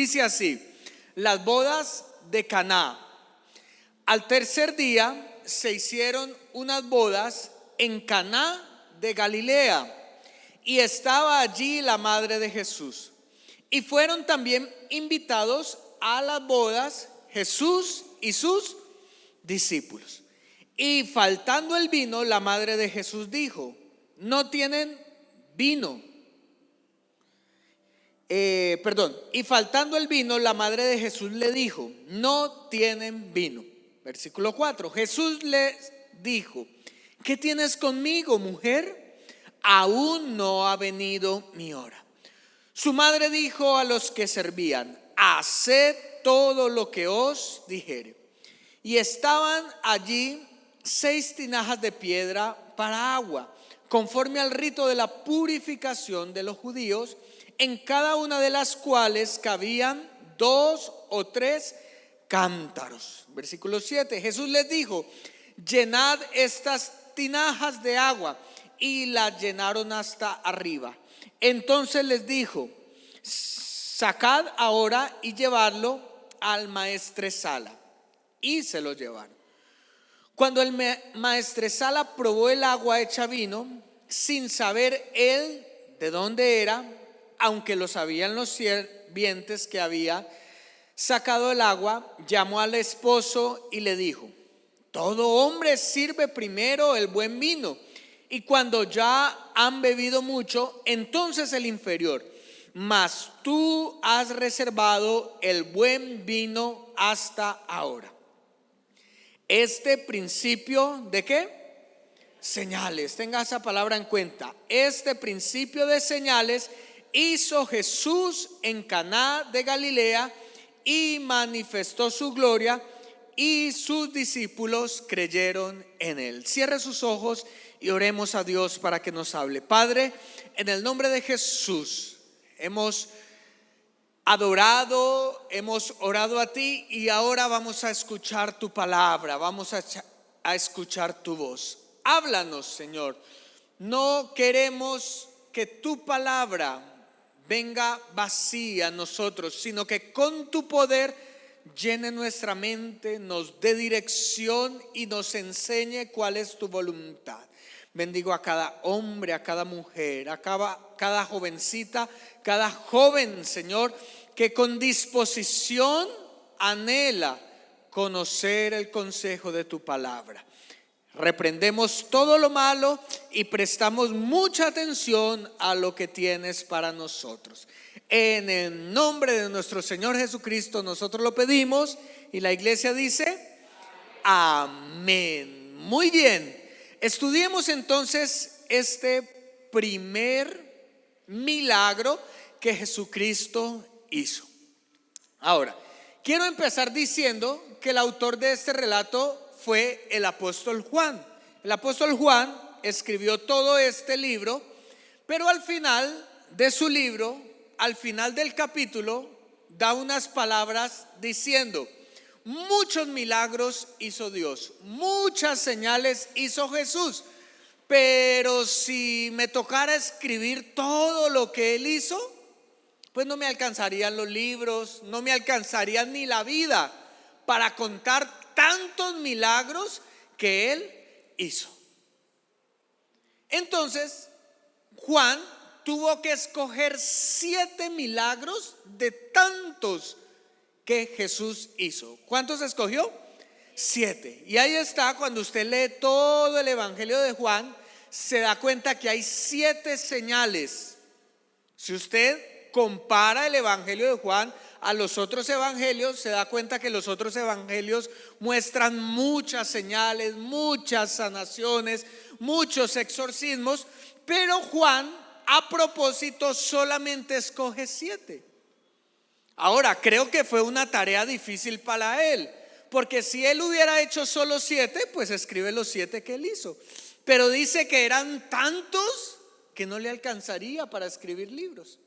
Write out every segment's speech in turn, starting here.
Dice así: las bodas de Caná. Al tercer día se hicieron unas bodas en Caná de Galilea, y estaba allí la madre de Jesús. Y fueron también invitados a las bodas Jesús y sus discípulos. Y faltando el vino, la madre de Jesús dijo: no tienen vino. Y faltando el vino, la madre de Jesús le dijo: no tienen vino. Versículo 4. Jesús les dijo: ¿qué tienes conmigo, mujer? Aún no ha venido mi hora. Su madre dijo a los que servían: haced todo lo que os dijere. Y estaban allí 6 tinajas de piedra para agua, conforme al rito de la purificación de los judíos, en cada una de las cuales cabían 2 o 3 cántaros. Versículo 7. Jesús les dijo: llenad estas tinajas de agua. Y las llenaron hasta arriba. Entonces les dijo: sacad ahora y llevadlo al maestresala. Y se lo llevaron. Cuando el maestresala probó el agua hecha vino, sin saber él de dónde era, aunque lo sabían los sirvientes que había sacado el agua, llamó al esposo y le dijo: todo hombre sirve primero el buen vino, y cuando ya han bebido mucho, entonces el inferior. Mas tú has reservado el buen vino hasta ahora. Este principio ¿de qué? Señales. Tenga esa palabra en cuenta. Este principio de señales hizo Jesús en Caná de Galilea y manifestó su gloria, y sus discípulos creyeron en él. Cierre sus ojos y oremos a Dios para que nos hable. Padre, en el nombre de Jesús, hemos adorado, hemos orado a ti, y ahora vamos a escuchar tu palabra, vamos a escuchar tu voz. Háblanos, Señor. No queremos que tu palabra venga vacía a nosotros, sino que con tu poder llene nuestra mente, nos dé dirección y nos enseñe cuál es tu voluntad. Bendigo a cada hombre, a cada mujer, a cada jovencita, cada joven, Señor, que con disposición anhela conocer el consejo de tu palabra. Reprendemos todo lo malo y prestamos mucha atención a lo que tienes para nosotros. En el nombre de nuestro Señor Jesucristo nosotros lo pedimos, y la iglesia dice amén. Muy bien, estudiemos entonces este primer milagro que Jesucristo hizo. Ahora, quiero empezar diciendo que el autor de este relato fue el apóstol Juan. El apóstol Juan escribió todo este libro, pero al final de su libro, al final del capítulo, da unas palabras diciendo: muchos milagros hizo Dios, muchas señales hizo Jesús, pero si me tocara escribir todo lo que él hizo, pues no me alcanzarían los libros, no me alcanzaría ni la vida para contar tantos milagros que él hizo. Entonces Juan tuvo que escoger 7 milagros de tantos que Jesús hizo. ¿Cuántos escogió? 7. Y ahí está, cuando usted lee todo el evangelio de Juan, se da cuenta que hay 7 señales. Si usted compara el evangelio de Juan a los otros evangelios, se da cuenta que los otros evangelios muestran muchas señales, muchas sanaciones, muchos exorcismos, pero Juan a propósito solamente escoge 7. Ahora, creo que fue una tarea difícil para él, porque si él hubiera hecho solo 7, pues escribe los 7 que él hizo. Pero dice que eran tantos que no le alcanzaría para escribir libros.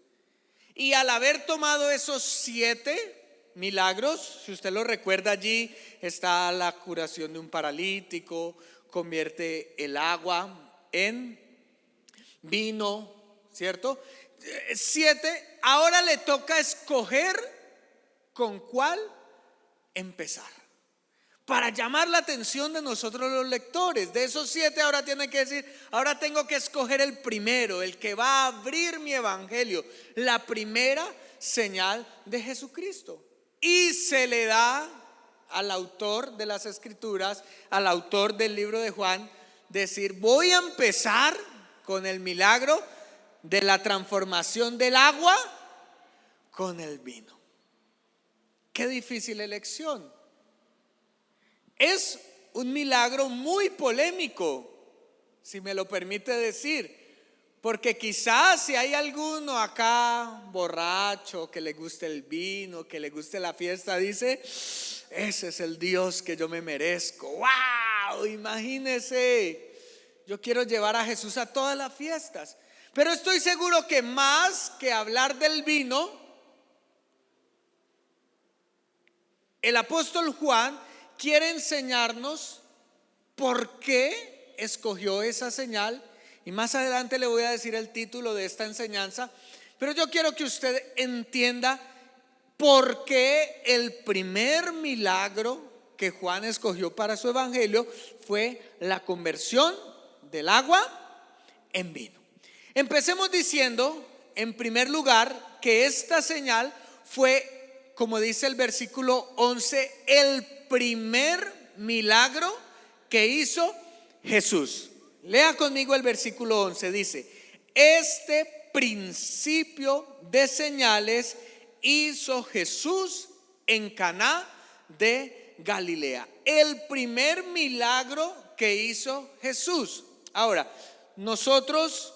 Y al haber tomado esos 7 milagros, si usted lo recuerda, allí está la curación de un paralítico, convierte el agua en vino, ¿cierto? 7. Ahora le toca escoger con cuál empezar. Para llamar la atención de nosotros los lectores. De esos 7 ahora tiene que decir, ahora tengo que escoger el primero, el que va a abrir mi evangelio, la primera señal de Jesucristo. Y se le da al autor de las escrituras, al autor del libro de Juan, decir, voy a empezar con el milagro de la transformación del agua con el vino. Qué difícil elección. Es un milagro muy polémico, si me lo permite decir, porque quizás si hay alguno acá borracho, que le guste el vino, que le guste la fiesta, dice, ese es el Dios que yo me merezco. ¡Wow! Imagínese, yo quiero llevar a Jesús a todas las fiestas. Pero estoy seguro que más que hablar del vino, el apóstol Juan quiere enseñarnos por qué escogió esa señal. Y más adelante le voy a decir el título de esta enseñanza. Pero yo quiero que usted entienda por qué el primer milagro que Juan escogió para su evangelio fue la conversión del agua en vino. Empecemos diciendo, en primer lugar, que esta señal fue, como dice el versículo 11, el primer milagro que hizo Jesús. Lea conmigo el versículo 11, dice, este principio de señales hizo Jesús en Caná de Galilea. El primer milagro que hizo Jesús. Ahora, nosotros,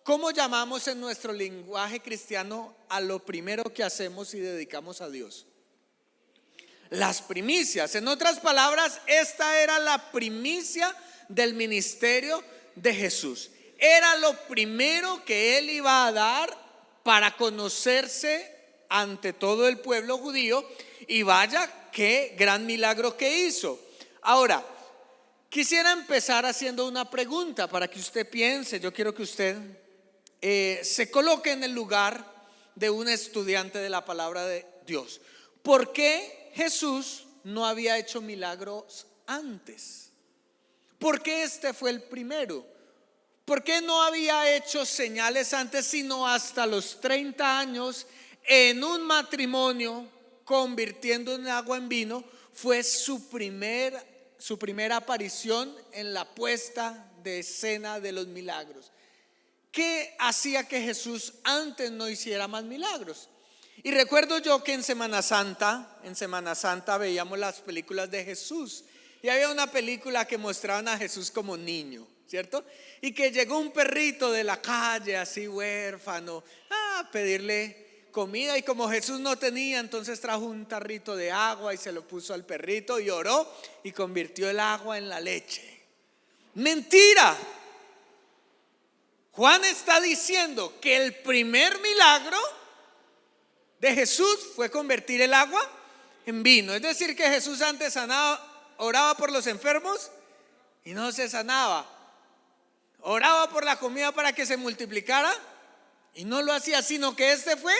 ¿cómo llamamos en nuestro lenguaje cristiano a lo primero que hacemos y dedicamos a Dios? Las primicias. En otras palabras, esta era la primicia del ministerio de Jesús. Era lo primero que él iba a dar para conocerse ante todo el pueblo judío. Y vaya qué gran milagro que hizo. Ahora, quisiera empezar haciendo una pregunta para que usted piense. Yo quiero que usted se coloque en el lugar de un estudiante de la palabra de Dios. ¿Por qué Jesús no había hecho milagros antes? ¿Por qué este fue el primero? ¿Por qué no había hecho señales antes, sino hasta los 30 años en un matrimonio, convirtiendo el agua en vino? Fue su primera aparición en la puesta de escena de los milagros. ¿Qué hacía que Jesús antes no hiciera más milagros? Y recuerdo yo que en Semana Santa veíamos las películas de Jesús. Y había una película que mostraban a Jesús como niño, ¿cierto? Y que llegó un perrito de la calle, así huérfano, a pedirle comida. Y como Jesús no tenía, entonces trajo un tarrito de agua y se lo puso al perrito y oró y convirtió el agua en la leche. ¡Mentira! Juan está diciendo que el primer milagro de Jesús fue convertir el agua en vino. Es decir, que Jesús antes oraba por los enfermos y no se sanaba. Oraba por la comida para que se multiplicara y no lo hacía, sino que este fue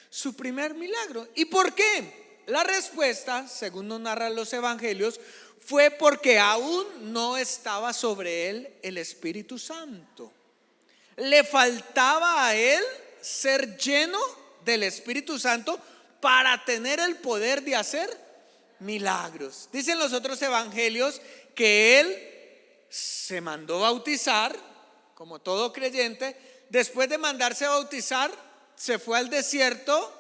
su primer milagro. ¿Y por qué? La respuesta, según nos narran los evangelios, fue porque aún no estaba sobre él el Espíritu Santo. Le faltaba a él ser lleno del Espíritu Santo para tener el poder de hacer milagros. Dicen los otros evangelios que él se mandó bautizar, como todo creyente. Después de mandarse a bautizar, se fue al desierto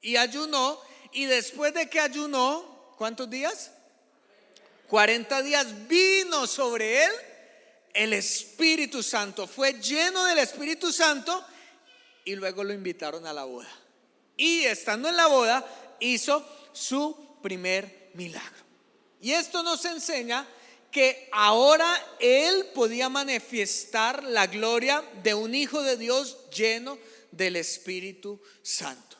y ayunó. Y después de que ayunó, ¿cuántos días? 40 días vino sobre él el Espíritu Santo. Fue lleno del Espíritu Santo y luego lo invitaron a la boda. Y estando en la boda hizo su primer milagro. Y esto nos enseña que ahora él podía manifestar la gloria de un hijo de Dios lleno del Espíritu Santo.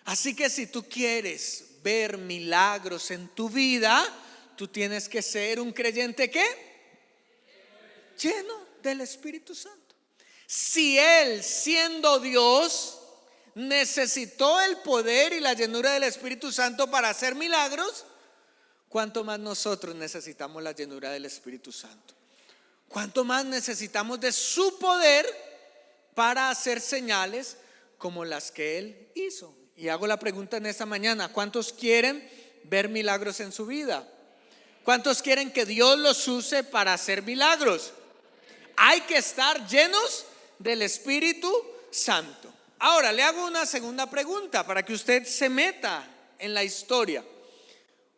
Así que si tú quieres ver milagros en tu vida, tú tienes que ser un creyente ¿qué? Lleno del Espíritu Santo. Si él, siendo Dios, necesitó el poder y la llenura del Espíritu Santo para hacer milagros, ¿cuánto más nosotros necesitamos la llenura del Espíritu Santo? ¿Cuánto más necesitamos de su poder para hacer señales como las que Él hizo? Y hago la pregunta en esta mañana: ¿cuántos quieren ver milagros en su vida? ¿Cuántos quieren que Dios los use para hacer milagros? Hay que estar llenos del Espíritu Santo. Ahora le hago una segunda pregunta para que usted se meta en la historia.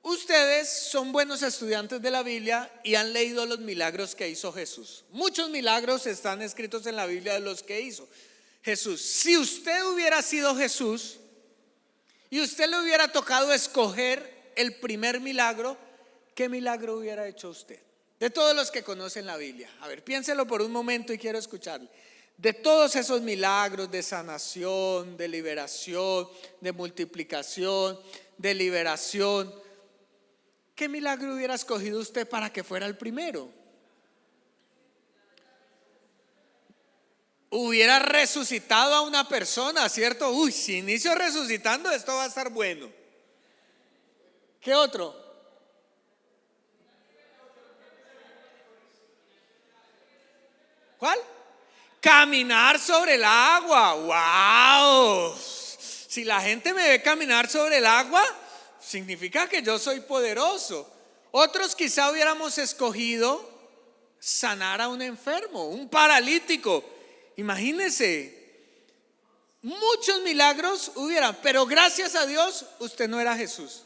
Ustedes son buenos estudiantes de la Biblia y han leído los milagros que hizo Jesús. Muchos milagros están escritos en la Biblia de los que hizo Jesús. Si usted hubiera sido Jesús y usted le hubiera tocado escoger el primer milagro, ¿qué milagro hubiera hecho usted? De todos los que conocen la Biblia. A ver, piénselo por un momento y quiero escucharle. De todos esos milagros de sanación, de liberación, de multiplicación, de liberación, ¿qué milagro hubiera escogido usted para que fuera el primero? Hubiera resucitado a una persona, ¿cierto? Uy, si inicio resucitando, esto va a estar bueno. ¿Qué otro? ¿Cuál? Caminar sobre el agua. ¡Wow! Si la gente me ve caminar sobre el agua, significa que yo soy poderoso. Otros quizá hubiéramos escogido sanar a un enfermo, un paralítico. Imagínense, muchos milagros hubieran, pero gracias a Dios usted no era Jesús.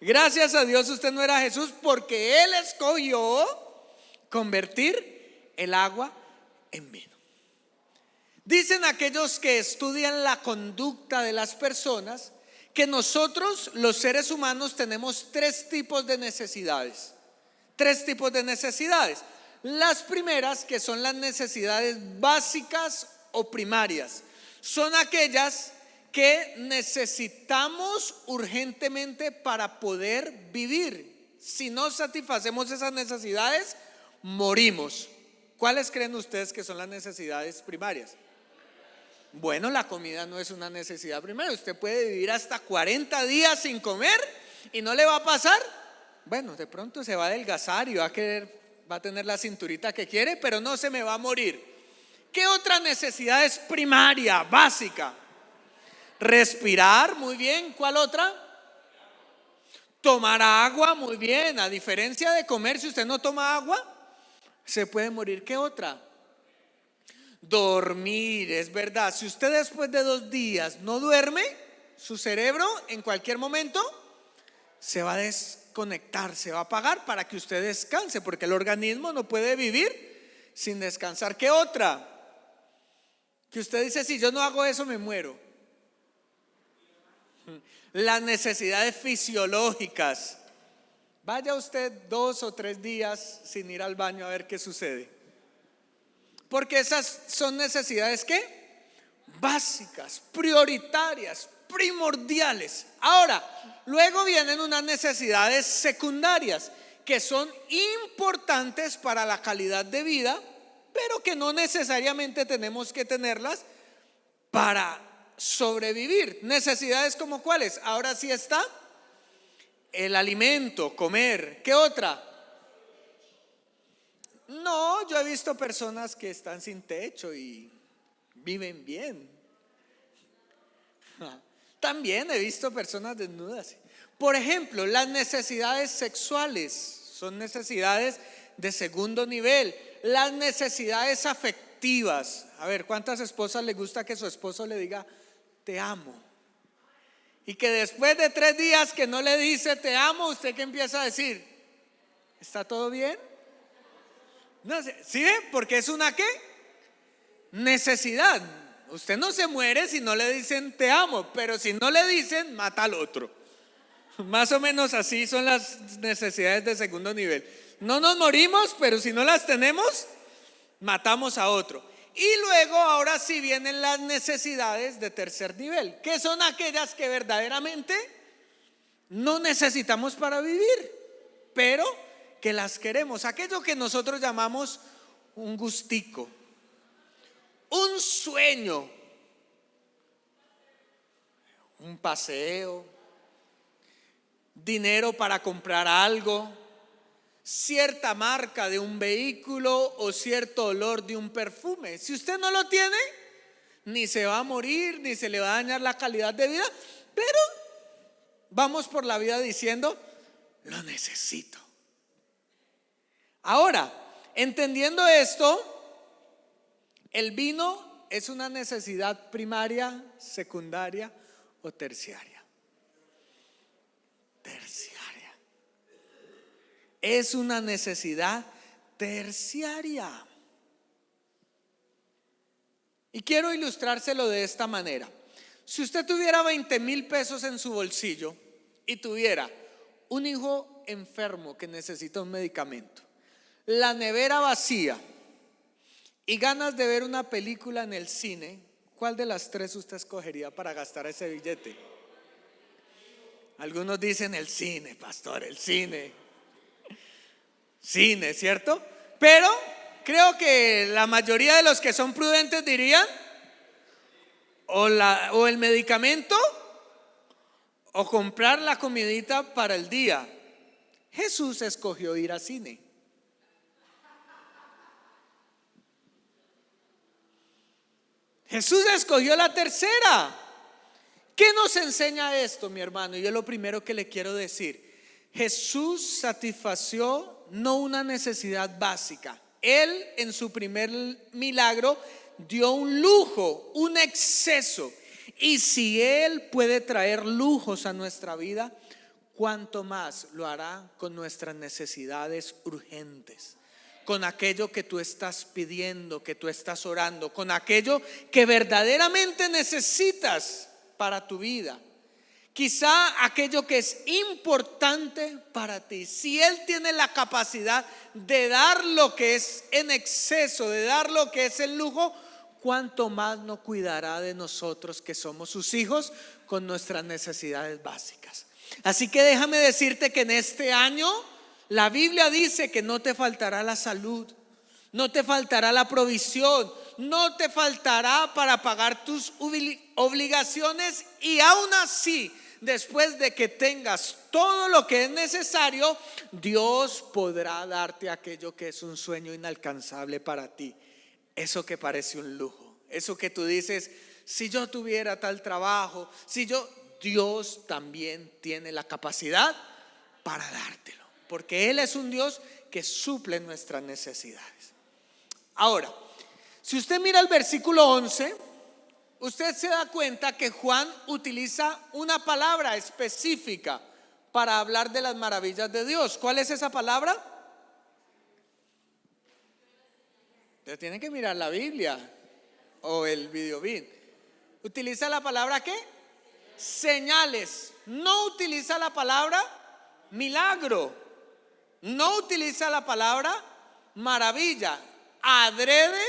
Gracias a Dios usted no era Jesús, porque Él escogió convertir el agua en vino. Dicen aquellos que estudian la conducta de las personas que nosotros, los seres humanos, tenemos tres tipos de necesidades. Tres tipos de necesidades. Las primeras, que son las necesidades básicas o primarias, son aquellas que necesitamos urgentemente para poder vivir. Si no satisfacemos esas necesidades, morimos. ¿Cuáles creen ustedes que son las necesidades primarias? Bueno, la comida no es una necesidad primaria. Usted puede vivir hasta 40 días sin comer y no le va a pasar. Bueno, de pronto se va a adelgazar y va a tener la cinturita que quiere, pero no se me va a morir. ¿Qué otra necesidad es primaria, básica? Respirar, muy bien. ¿Cuál otra? Tomar agua, muy bien. A diferencia de comer, si usted no toma agua, se puede morir. ¿Qué otra? Dormir, es verdad. Si usted después de 2 días no duerme, su cerebro en cualquier momento se va a desconectar, se va a apagar para que usted descanse, porque el organismo no puede vivir sin descansar. ¿Qué otra? Que usted dice: si yo no hago eso me muero. Las necesidades fisiológicas. Vaya usted 2 o 3 días sin ir al baño a ver qué sucede. Porque esas son necesidades ¿qué? Básicas, prioritarias, primordiales. Ahora, luego vienen unas necesidades secundarias que son importantes para la calidad de vida, pero que no necesariamente tenemos que tenerlas para sobrevivir. Necesidades como ¿cuáles? Ahora sí está el alimento, comer. ¿Qué otra? No, yo he visto personas que están sin techo y viven bien. También he visto personas desnudas. Por ejemplo, las necesidades sexuales son necesidades de segundo nivel. Las necesidades afectivas. A ver, ¿cuántas esposas le gusta que su esposo le diga te amo? Y que después de 3 días que no le dice te amo, ¿usted qué empieza a decir? ¿Está todo bien? No sé, ¿sí ven? Porque es una ¿qué? Necesidad. Usted no se muere si no le dicen te amo, pero si no le dicen, mata al otro. Más o menos así son las necesidades de segundo nivel. No nos morimos, pero si no las tenemos, matamos a otro. Y luego ahora sí vienen las necesidades de tercer nivel, que son aquellas que verdaderamente no necesitamos para vivir, pero que las queremos. Aquello que nosotros llamamos un gustico, un sueño. un paseo, dinero para comprar algo, cierta marca de un vehículo o cierto olor de un perfume. Si usted no lo tiene, ni se va a morir, ni se le va a dañar la calidad de vida, pero vamos por la vida diciendo, lo necesito. Ahora, entendiendo esto, el vino es una necesidad primaria, secundaria o terciaria. Terciaria. Es una necesidad terciaria. Y quiero ilustrárselo de esta manera. Si usted tuviera 20,000 pesos en su bolsillo y tuviera un hijo enfermo que necesita un medicamento, la nevera vacía y ganas de ver una película en el cine, ¿cuál de las tres usted escogería para gastar ese billete? Algunos dicen el cine, pastor, el cine. Cine, ¿cierto? Pero creo que la mayoría de los que son prudentes dirían o el medicamento o comprar la comidita para el día. Jesús escogió ir al cine. Jesús escogió la tercera. ¿Qué nos enseña esto, mi hermano? Y es lo primero que le quiero decir. Jesús satisfació no una necesidad básica. Él en su primer milagro dio un lujo, un exceso. Y si Él puede traer lujos a nuestra vida, ¿cuánto más lo hará con nuestras necesidades urgentes? Con aquello que tú estás pidiendo, que tú estás orando, con aquello que verdaderamente necesitas para tu vida. Quizá aquello que es importante para ti. Si Él tiene la capacidad de dar lo que es en exceso, de dar lo que es el lujo, ¿cuánto más no cuidará de nosotros que somos sus hijos con nuestras necesidades básicas? Así que déjame decirte que en este año la Biblia dice que no te faltará la salud, no te faltará la provisión, no te faltará para pagar tus obligaciones, y aún así, después de que tengas todo lo que es necesario, Dios podrá darte aquello que es un sueño inalcanzable para ti. Eso que parece un lujo, eso que tú dices, si yo tuviera tal trabajo, Dios también tiene la capacidad para dártelo, porque Él es un Dios que suple nuestras necesidades. Ahora, si usted mira el versículo 11, usted se da cuenta que Juan utiliza una palabra específica para hablar de las maravillas de Dios. ¿Cuál es esa palabra? Usted tiene que mirar la Biblia o el videobin. ¿Utiliza la palabra qué? Señales. No utiliza la palabra milagro. No utiliza la palabra maravilla. Adrede,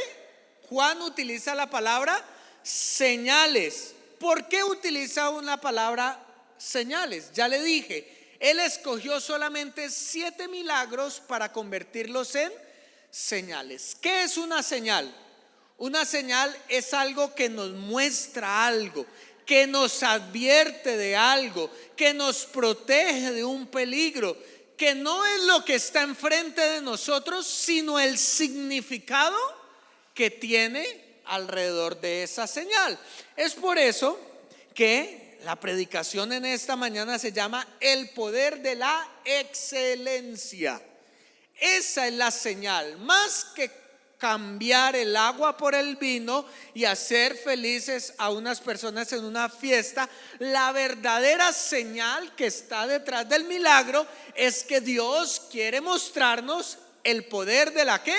Juan utiliza la palabra señales. ¿Por qué utiliza una palabra señales? Ya le dije, Él escogió solamente 7 milagros para convertirlos en señales. ¿Qué es una señal? Una señal es algo que nos muestra algo, que nos advierte de algo, que nos protege de un peligro, que no es lo que está enfrente de nosotros, sino el significado que tiene alrededor de esa señal. Es por eso que la predicación en esta mañana se llama el poder de la excelencia. Esa es la señal. Más que cambiar el agua por el vino y hacer felices a unas personas en una fiesta, la verdadera señal que está detrás del milagro es que Dios quiere mostrarnos el poder de la ¿qué?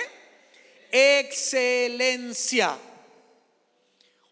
Excelencia.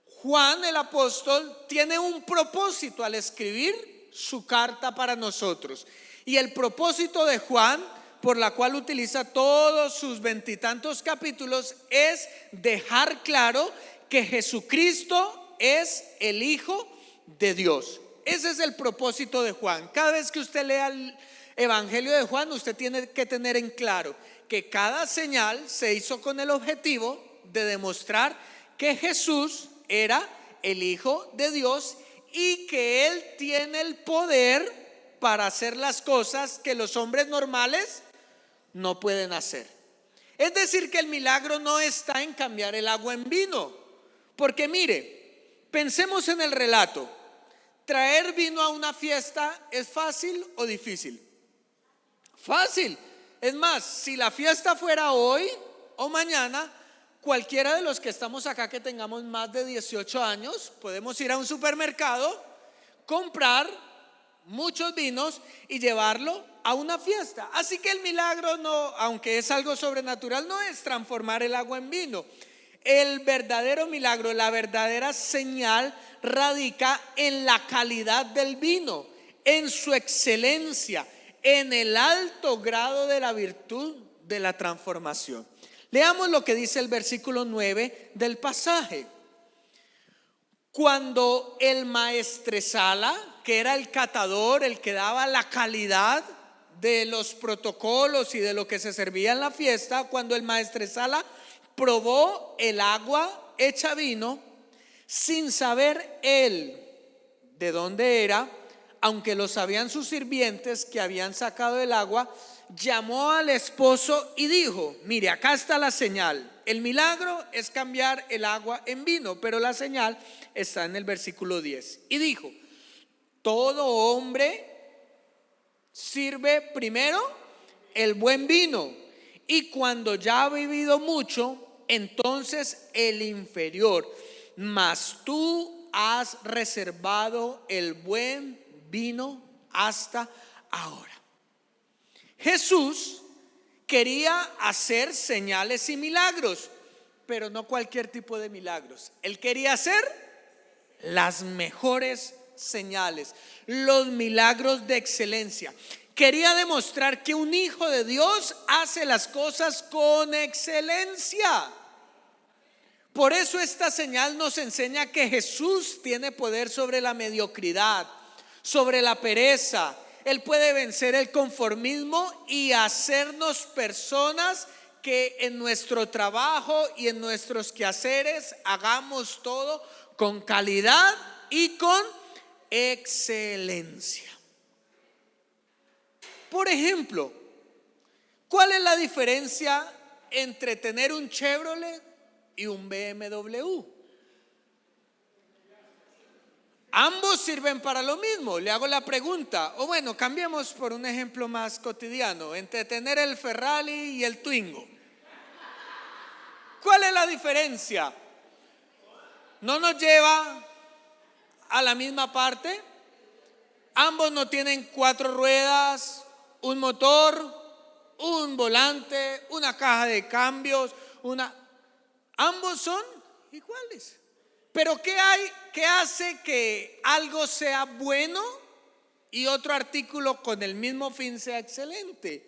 Juan el apóstol tiene un propósito al escribir su carta para nosotros, y el propósito de Juan, por la cual utiliza todos sus 20 y tantos capítulos, es dejar claro que Jesucristo es el Hijo de Dios. Ese es el propósito de Juan. Cada vez que usted lea el Evangelio de Juan, usted tiene que tener en claro que cada señal se hizo con el objetivo de demostrar que Jesús era el Hijo de Dios y que Él tiene el poder para hacer las cosas que los hombres normales no pueden hacer. Es decir, que el milagro no está en cambiar el agua en vino. Porque mire, pensemos en el relato. ¿Traer vino a una fiesta es fácil o difícil? Fácil. Es más, si la fiesta fuera hoy o mañana, cualquiera de los que estamos acá que tengamos más de 18 años, podemos ir a un supermercado, comprar muchos vinos y llevarlo a una fiesta. Así que el milagro no, aunque es algo sobrenatural, no es transformar el agua en vino. El verdadero milagro, la verdadera señal radica en la calidad del vino, en su excelencia, en el alto grado de la virtud de la transformación. Leamos lo que dice el versículo 9 del pasaje. Cuando el maestresala, que era el catador, el que daba la calidad de los protocolos y de lo que se servía en la fiesta, cuando el maestresala probó el agua hecha vino, sin saber él de dónde era, aunque lo sabían sus sirvientes que habían sacado el agua, llamó al esposo y dijo: mire, acá está la señal. El milagro es cambiar el agua en vino, pero la señal está en el versículo 10. Y dijo: todo hombre sirve primero el buen vino, y cuando ya ha bebido mucho, entonces el inferior. Mas tú has reservado el buen vino hasta ahora. Jesús quería hacer señales y milagros, pero no cualquier tipo de milagros. Él quería hacer las mejores señales, los milagros de excelencia. Quería demostrar que un hijo de Dios hace las cosas con excelencia. Por eso esta señal nos enseña que Jesús tiene poder sobre la mediocridad, sobre la pereza. Él puede vencer el conformismo y hacernos personas que en nuestro trabajo y en nuestros quehaceres hagamos todo con calidad y con excelencia. Por ejemplo, ¿cuál es la diferencia entre tener un Chevrolet y un BMW? Ambos sirven para lo mismo. Le hago la pregunta, o bueno, cambiemos por un ejemplo más cotidiano, entre tener el Ferrari y el Twingo. ¿Cuál es la diferencia? ¿No nos lleva a la misma parte? Ambos no tienen 4 ruedas, un motor, un volante, una caja de cambios, ambos son iguales. Pero ¿qué hace que algo sea bueno y otro artículo con el mismo fin sea excelente?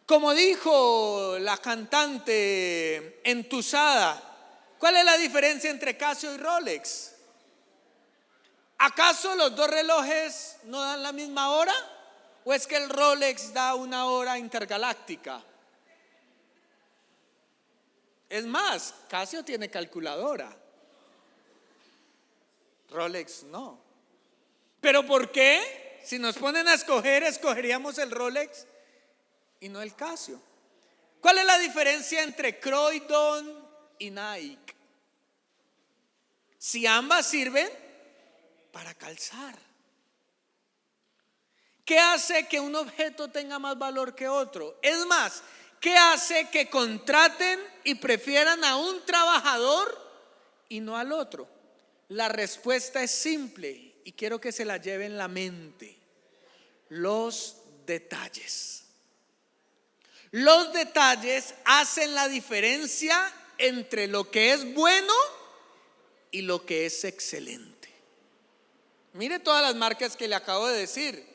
Como dijo la cantante entusada, ¿cuál es la diferencia entre Casio y Rolex? ¿Acaso los dos relojes no dan la misma hora? ¿O es que el Rolex da una hora intergaláctica? Es más, Casio tiene calculadora, Rolex no. ¿Pero por qué? Si nos ponen a escoger, escogeríamos el Rolex y no el Casio. ¿Cuál es la diferencia entre Croydon y Nike? Si ambas sirven para calzar. ¿Qué hace que un objeto tenga más valor que otro? Es más, ¿qué hace que contraten y prefieran a un trabajador y no al otro? La respuesta es simple y quiero que se la lleve en la mente: los detalles. Los detalles hacen la diferencia entre lo que es bueno y lo que es excelente. Mire todas las marcas que le acabo de decir: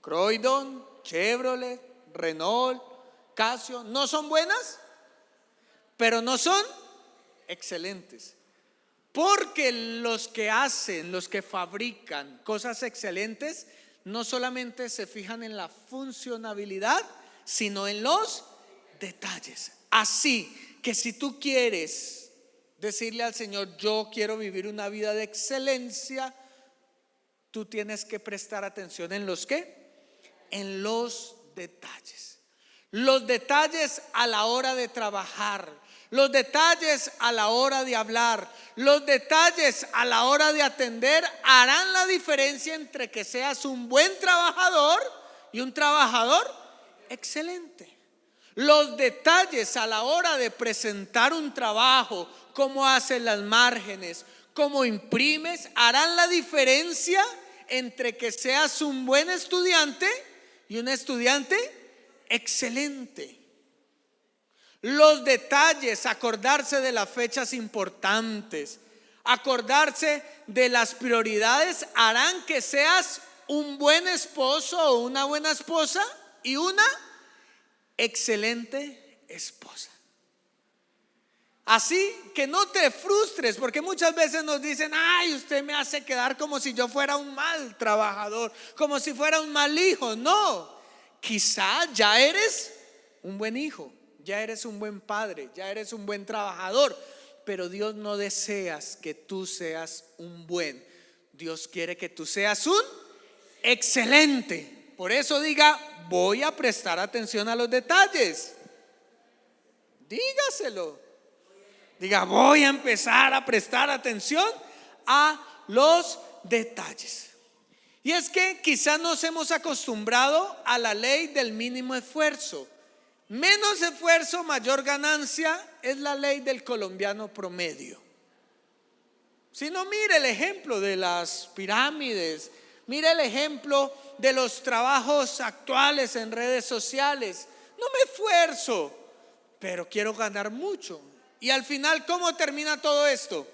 Croydon, Chevrolet, Renault, Casio. ¿No son buenas? Pero no son excelentes. Porque los que hacen, los que fabrican cosas excelentes, no solamente se fijan en la funcionabilidad, sino en los detalles. Así que si tú quieres decirle al Señor: yo quiero vivir una vida de excelencia, tú tienes que prestar atención en los qué, en los detalles. Los detalles a la hora de trabajar, los detalles a la hora de hablar, los detalles a la hora de atender harán la diferencia entre que seas un buen trabajador y un trabajador excelente. Los detalles a la hora de presentar un trabajo, cómo haces las márgenes, cómo imprimes, harán la diferencia entre que seas un buen estudiante y un estudiante excelente. Los detalles, acordarse de las fechas importantes, acordarse de las prioridades, harán que seas un buen esposo o una buena esposa y una excelente esposa. Así que no te frustres, porque muchas veces nos dicen: ay, usted me hace quedar como si yo fuera un mal trabajador, como si fuera un mal hijo. No, quizá ya eres un buen hijo, ya eres un buen padre, ya eres un buen trabajador, pero Dios no deseas que tú seas un buen. Dios quiere que tú seas un excelente. Por eso diga: voy a prestar atención a los detalles. Dígaselo. Diga: voy a empezar a prestar atención a los detalles. Y es que quizás nos hemos acostumbrado a la ley del mínimo esfuerzo. Menos esfuerzo, mayor ganancia, es la ley del colombiano promedio. Si no, mire el ejemplo de las pirámides, mire el ejemplo de los trabajos actuales en redes sociales. No me esfuerzo, pero quiero ganar mucho. Y al final, ¿cómo termina todo esto?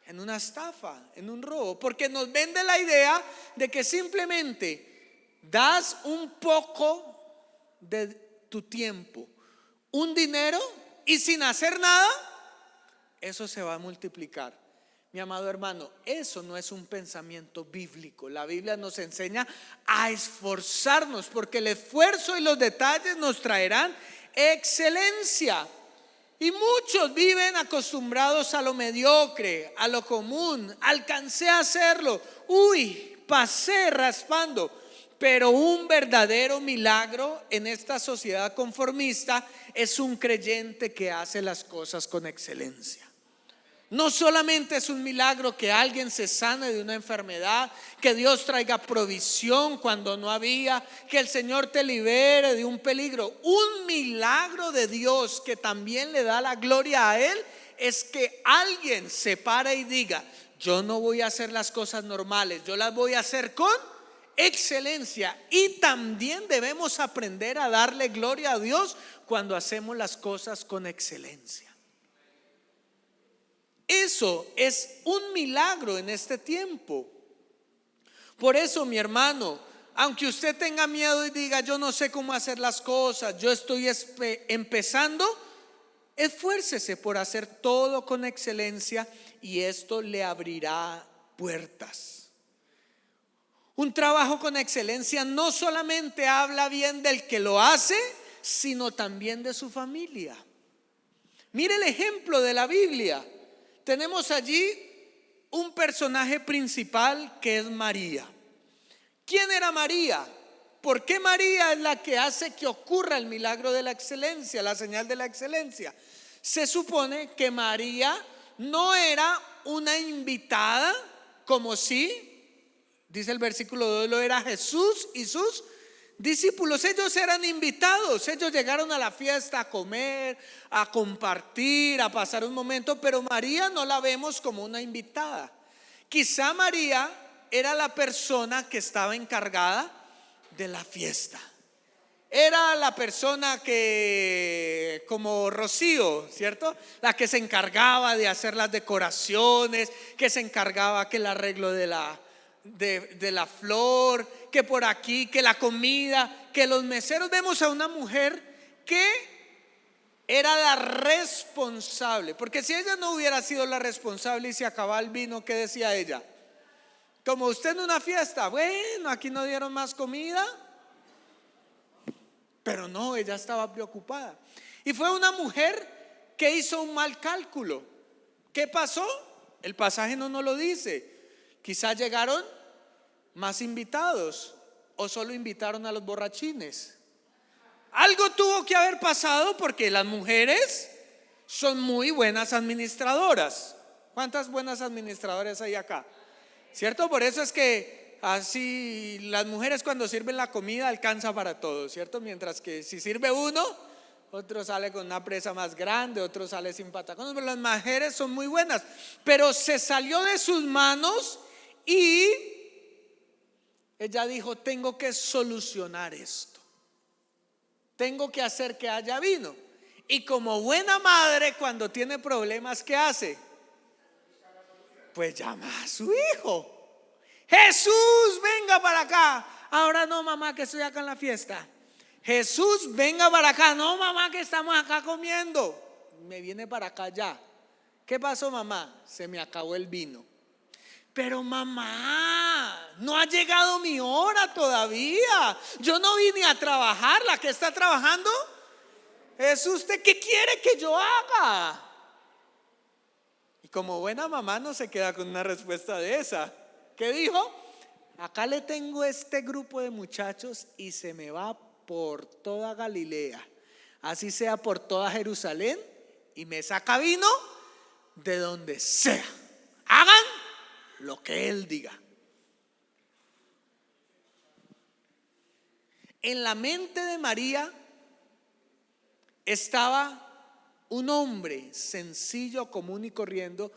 En una estafa, en un robo, porque nos vende la idea de que simplemente das un poco de tu tiempo, un dinero, y sin hacer nada, eso se va a multiplicar. Mi amado hermano, eso no es un pensamiento bíblico. La Biblia nos enseña a esforzarnos, porque el esfuerzo y los detalles nos traerán excelencia. Y muchos viven acostumbrados a lo mediocre, a lo común. Alcancé a hacerlo, pasé raspando. Pero un verdadero milagro en esta sociedad conformista es un creyente que hace las cosas con excelencia. No solamente es un milagro que alguien se sane de una enfermedad, que Dios traiga provisión cuando no había, que el Señor te libere de un peligro. Un milagro de Dios que también le da la gloria a Él es que alguien se pare y diga: yo no voy a hacer las cosas normales, yo las voy a hacer con excelencia. Y también debemos aprender a darle gloria a Dios cuando hacemos las cosas con excelencia. Eso es un milagro en este tiempo. Por eso, mi hermano, aunque usted tenga miedo y diga: yo no sé cómo hacer las cosas, yo estoy empezando, esfuércese por hacer todo con excelencia y esto le abrirá puertas. Un trabajo con excelencia no solamente habla bien del que lo hace, sino también de su familia. Mire el ejemplo de la Biblia. Tenemos allí un personaje principal que es María. ¿Quién era María? ¿Por qué María es la que hace que ocurra el milagro de la excelencia, la señal de la excelencia? Se supone que María no era una invitada, como si, dice el versículo 2, lo era Jesús y sus discípulos. Ellos eran invitados, ellos llegaron a la fiesta a comer, a compartir, a pasar un momento, pero María no la vemos como una invitada. Quizá María era la persona que estaba encargada de la fiesta. Era la persona que, como Rocío, ¿cierto? La que se encargaba de hacer las decoraciones, que se encargaba que el arreglo de la flor, que por aquí, que la comida, que los meseros. Vemos a una mujer que era la responsable, porque si ella no hubiera sido la responsable y se acababa el vino, ¿qué decía ella? Como usted en una fiesta, bueno, aquí no dieron más comida. Pero no, ella estaba preocupada. Y fue una mujer que hizo un mal cálculo. ¿Qué pasó? El pasaje no nos lo dice. Quizá llegaron más invitados o solo invitaron a los borrachines. Algo tuvo que haber pasado porque las mujeres son muy buenas administradoras. ¿Cuántas buenas administradoras hay acá? ¿Cierto? Por eso es que así las mujeres cuando sirven la comida alcanza para todos, ¿cierto? Mientras que si sirve uno, otro sale con una presa más grande, otro sale sin patacones. Pero las mujeres son muy buenas. Pero se salió de sus manos y ella dijo: tengo que solucionar esto, tengo que hacer que haya vino. Y como buena madre, cuando tiene problemas, ¿qué hace? Pues llama a su hijo: Jesús, venga para acá. Ahora no, mamá, que estoy acá en la fiesta. Jesús, venga para acá. No, mamá, que estamos acá comiendo. Me viene para acá ya. ¿Qué pasó, mamá? Se me acabó el vino. Pero mamá, no ha llegado mi hora todavía. Yo no vine a trabajar. La que está trabajando es usted. ¿Qué quiere que yo haga? Y como buena mamá no se queda con una respuesta de esa. ¿Qué dijo? Acá le tengo este grupo de muchachos y se me va por toda Galilea, así sea por toda Jerusalén, y me saca vino de donde sea. Hagan lo que él diga. En la mente de María estaba un hombre sencillo, común y corriendo,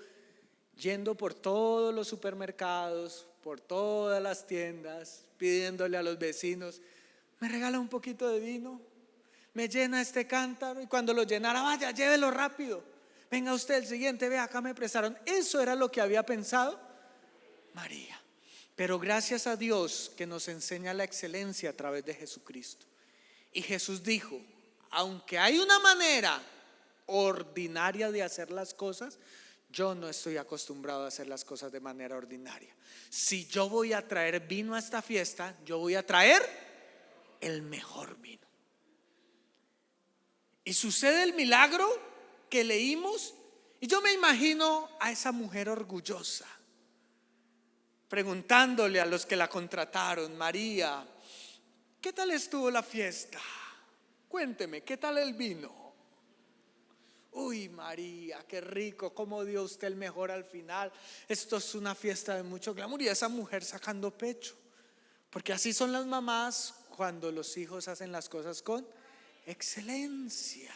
yendo por todos los supermercados, por todas las tiendas, pidiéndole a los vecinos: ¿me regala un poquito de vino? ¿Me llena este cántaro? Y cuando lo llenara, vaya, llévelo rápido. Venga usted el siguiente, vea, acá me prestaron. Eso era lo que había pensado María. Pero gracias a Dios que nos enseña la excelencia a través de Jesucristo. Y Jesús dijo: aunque hay una manera ordinaria de hacer las cosas, yo no estoy acostumbrado a hacer las cosas de manera ordinaria. Si yo voy a traer vino a esta fiesta, yo voy a traer el mejor vino. Y sucede el milagro que leímos, y yo me imagino a esa mujer orgullosa preguntándole a los que la contrataron: María, ¿qué tal estuvo la fiesta? Cuénteme, ¿qué tal el vino? Uy, María, qué rico, cómo dio usted el mejor al final. Esto es una fiesta de mucho glamour. Y esa mujer sacando pecho, porque así son las mamás cuando los hijos hacen las cosas con excelencia.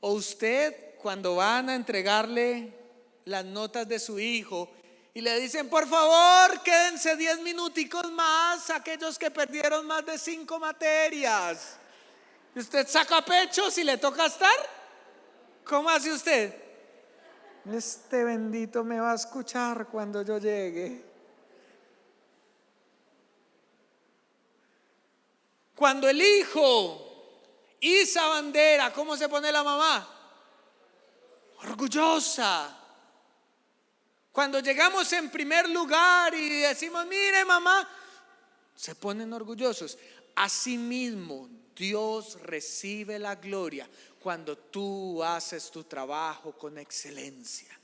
O usted cuando van a entregarle las notas de su hijo y le dicen: por favor, quédense 10 minuticos más aquellos que perdieron más de 5 materias. Y usted saca pecho si le toca estar. ¿Cómo hace usted? Este bendito me va a escuchar cuando yo llegue. Cuando el hijo iza bandera, ¿cómo se pone la mamá? Orgullosa. Cuando llegamos en primer lugar y decimos: mire, mamá, se ponen orgullosos. Asimismo, Dios recibe la gloria cuando tú haces tu trabajo con excelencia.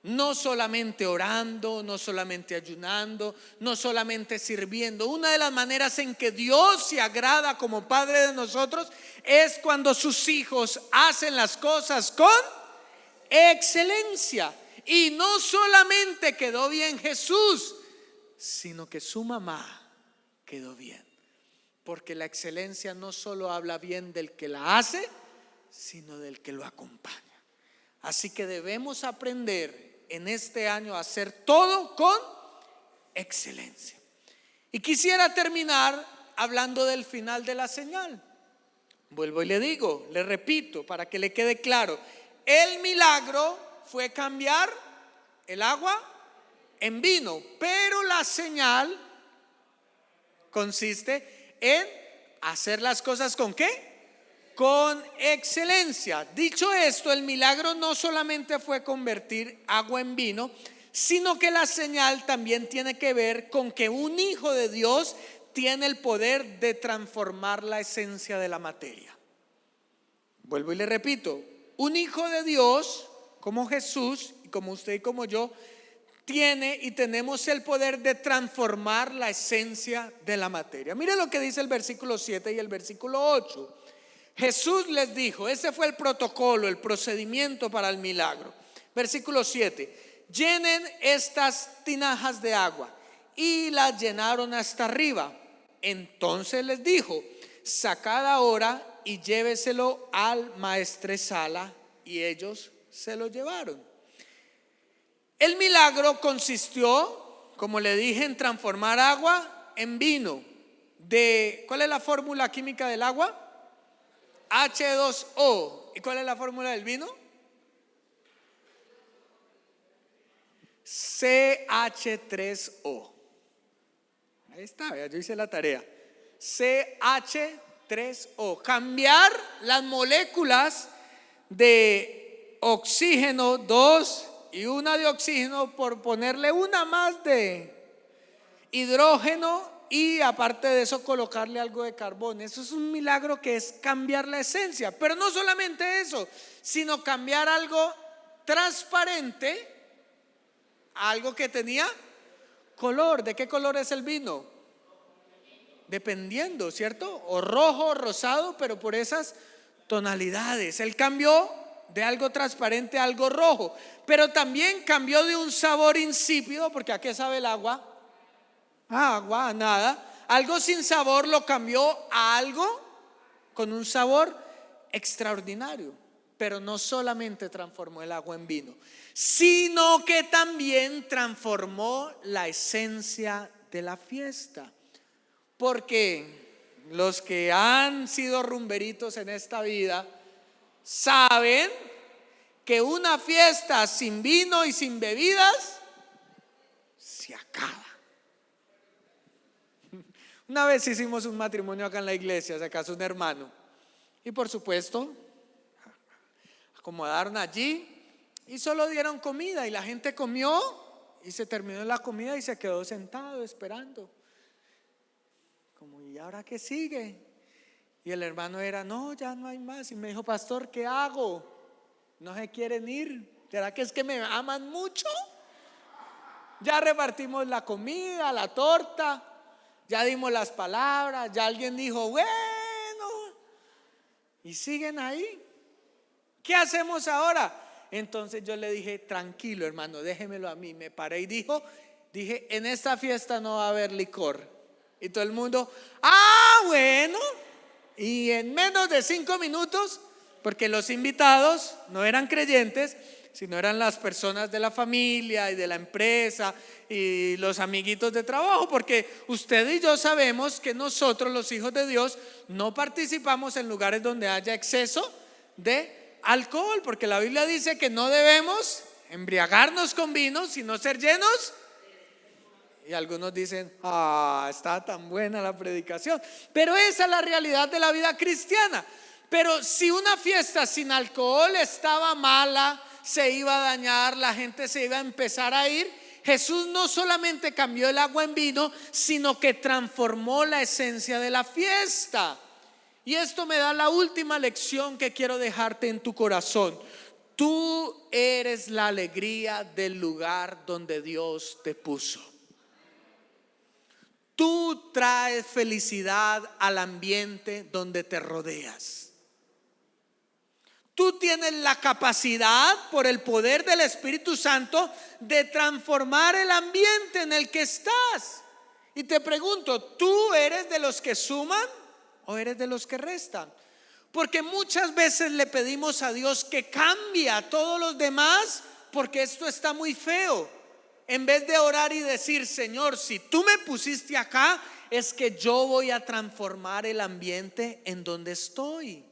No solamente orando, no solamente ayunando, no solamente sirviendo. Una de las maneras en que Dios se agrada como Padre de nosotros es cuando sus hijos hacen las cosas con excelencia. Y no solamente quedó bien Jesús, sino que su mamá quedó bien. Porque la excelencia no solo habla bien del que la hace, sino del que lo acompaña. Así que debemos aprender en este año a hacer todo con excelencia. Y quisiera terminar hablando del final de la señal. Vuelvo y le digo, le repito para que le quede claro: el milagro fue cambiar el agua en vino, pero la señal consiste en hacer las cosas ¿con qué? Con excelencia. Dicho esto, el milagro no solamente fue convertir agua en vino, sino que la señal también tiene que ver con que un hijo de Dios tiene el poder de transformar la esencia de la materia. Vuelvo y le repito, un hijo de Dios como Jesús y como usted y como yo tiene y tenemos el poder de transformar la esencia de la materia. Mire lo que dice el versículo 7 y el versículo 8. Jesús les dijo, ese fue el protocolo, el procedimiento para el milagro. Versículo 7, llenen estas tinajas de agua, y las llenaron hasta arriba. Entonces les dijo, sacad ahora y lléveselo al maestresala, y ellos se lo llevaron. El milagro consistió, como le dije, en transformar agua en vino. ¿Cuál es la fórmula química del agua? H2O. ¿Y cuál es la fórmula del vino? CH3O. Ahí está, yo hice la tarea. CH3O. Cambiar las moléculas de oxígeno 2 y una de oxígeno por ponerle una más de hidrógeno, y aparte de eso colocarle algo de carbón. Eso es un milagro, que es cambiar la esencia. Pero no solamente eso, sino cambiar algo transparente a algo que tenía color. ¿De qué color es el vino? Dependiendo, ¿cierto? O rojo, o rosado, pero por esas tonalidades. Él cambió de algo transparente a algo rojo, pero también cambió de un sabor insípido, porque ¿a qué sabe el agua? Agua, a nada. Algo sin sabor lo cambió a algo con un sabor extraordinario. Pero no solamente transformó el agua en vino, sino que también transformó la esencia de la fiesta. Porque los que han sido rumberitos en esta vida saben que una fiesta sin vino y sin bebidas se acaba. Una vez hicimos un matrimonio acá en la iglesia, se casó un hermano, y por supuesto acomodaron allí y solo dieron comida, y la gente comió y se terminó la comida y se quedó sentado esperando, como, ¿y ahora qué sigue? Y el hermano era, no, ya no hay más. Y me dijo, pastor, ¿qué hago? No se quieren ir. ¿Será que es que me aman mucho? Ya repartimos la comida, la torta, ya dimos las palabras, ya alguien dijo, bueno, y siguen ahí. ¿Qué hacemos ahora? Entonces yo le dije, tranquilo hermano, déjemelo a mí. Me paré y dije, en esta fiesta no va a haber licor. Y todo el mundo, bueno. Y en menos de 5 minutos, porque los invitados no eran creyentes, sino eran las personas de la familia y de la empresa y los amiguitos de trabajo, porque usted y yo sabemos que nosotros, los hijos de Dios, no participamos en lugares donde haya exceso de alcohol, porque la Biblia dice que no debemos embriagarnos con vino, sino ser llenos. Y algunos dicen, está tan buena la predicación, pero esa es la realidad de la vida cristiana. Pero si una fiesta sin alcohol estaba mala, se iba a dañar, la gente se iba a empezar a ir, Jesús no solamente cambió el agua en vino, sino que transformó la esencia de la fiesta. Y esto me da la última lección que quiero dejarte en tu corazón. Tú eres la alegría del lugar donde Dios te puso. Tú traes felicidad al ambiente donde te rodeas. Tú tienes la capacidad, por el poder del Espíritu Santo, de transformar el ambiente en el que estás. Y te pregunto, ¿tú eres de los que suman o eres de los que restan? Porque muchas veces le pedimos a Dios que cambie a todos los demás, porque esto está muy feo. En vez de orar y decir, Señor, si tú me pusiste acá, es que yo voy a transformar el ambiente en donde estoy.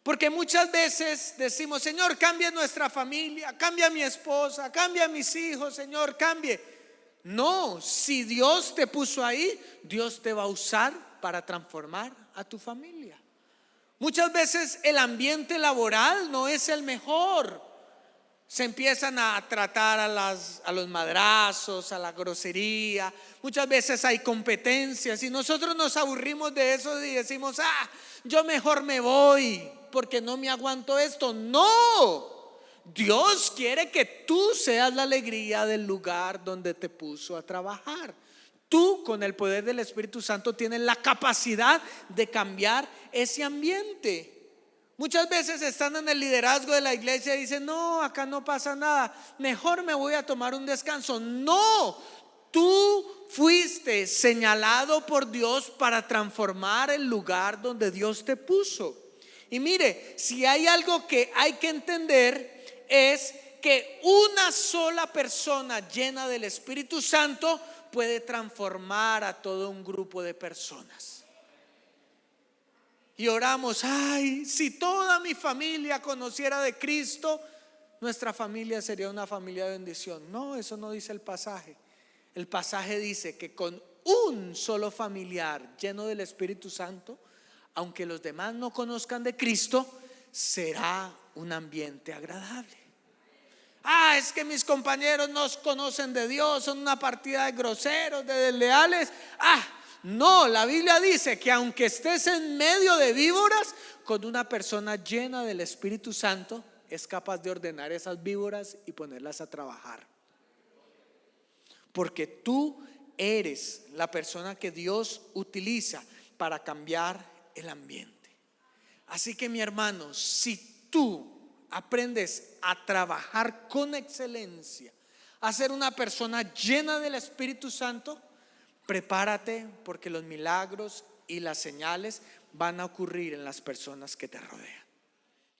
Porque muchas veces decimos, Señor, cambia nuestra familia, cambia mi esposa, cambia mis hijos, Señor, cambie. No, si Dios te puso ahí, Dios te va a usar para transformar a tu familia. Muchas veces el ambiente laboral no es el mejor. Se empiezan a tratar a los madrazos, a la grosería. Muchas veces hay competencias y nosotros nos aburrimos de eso y decimos, yo mejor me voy porque no me aguanto esto. No, Dios quiere que tú seas la alegría del lugar donde te puso a trabajar. Tú, con el poder del Espíritu Santo, tienes la capacidad de cambiar ese ambiente. Muchas veces están en el liderazgo de la iglesia y dicen: no, acá no pasa nada, mejor me voy a tomar un descanso. No, tú fuiste señalado por Dios para transformar el lugar donde Dios te puso. Y mire, si hay algo que hay que entender, es que una sola persona llena del Espíritu Santo puede transformar a todo un grupo de personas. Y oramos: ay, si toda mi familia conociera de Cristo, nuestra familia sería una familia de bendición. No, eso no dice el pasaje. El pasaje dice que con un solo familiar lleno del Espíritu Santo, aunque los demás no conozcan de Cristo, será un ambiente agradable. Es que mis compañeros no conocen de Dios, son una partida de groseros, de desleales. No, la Biblia dice que aunque estés en medio de víboras, con una persona llena del Espíritu Santo es capaz de ordenar esas víboras y ponerlas a trabajar. Porque tú eres la persona que Dios utiliza para cambiar el ambiente. Así que, mi hermano, si tú aprendes a trabajar con excelencia, a ser una persona llena del Espíritu Santo, prepárate, porque los milagros y las señales van a ocurrir en las personas que te rodean.